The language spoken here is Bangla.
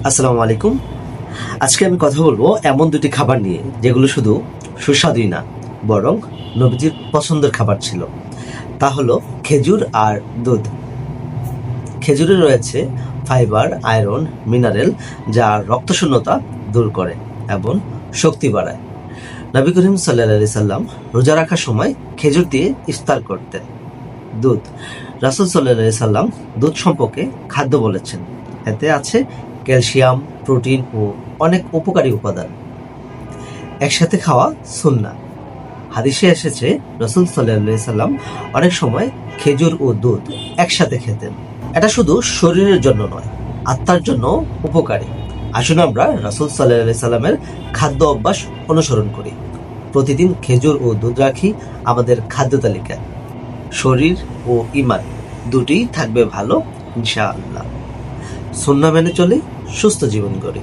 আসসালামু আলাইকুম। আজকে আমি কথা বলবো এমন দুটি খাবার নিয়ে যেগুলো শুধু সুস্বাদুই না, বরং নবীজির পছন্দের খাবার ছিল। তা হলো খেজুর আর দুধ। খেজুরে রয়েছে ফাইবার, আয়রন, মিনারেল, যা রক্তশূন্যতা দূর করে এবং শক্তি বাড়ায়। নবী করিম সাল্লাল্লাহু সাল্লাম রোজা রাখার সময় খেজুর দিয়ে ইফতার করতেন। দুধ, রাসূল সাল্লাল্লাহু সাল্লাম দুধ সম্পর্কে খাদ্য বলেছেন, এতে আছে ক্যালসিয়াম, প্রোটিন ও অনেক উপকারী উপাদান। একসাথে খাওয়া সুন্নাহ। হাদিসে এসেছে রাসূল সাল্লাল্লাহু সাল্লাম অনেক সময় খেজুর ও দুধ একসাথে খেতেন। এটা শুধু শরীরের জন্য নয়, আত্মার জন্য উপকারী। আসুন আমরা রাসূল সাল্লাল্লাহু সাল্লামের খাদ্য অভ্যাস অনুসরণ করি। প্রতিদিন খেজুর ও দুধ রাখি আমাদের খাদ্য তালিকায়। শরীর ও ঈমান দুটিই থাকবে ভালো ইনশাআল্লাহ। সুন্নাহ মেনে চলে সুস্থ জীবন গড়ি।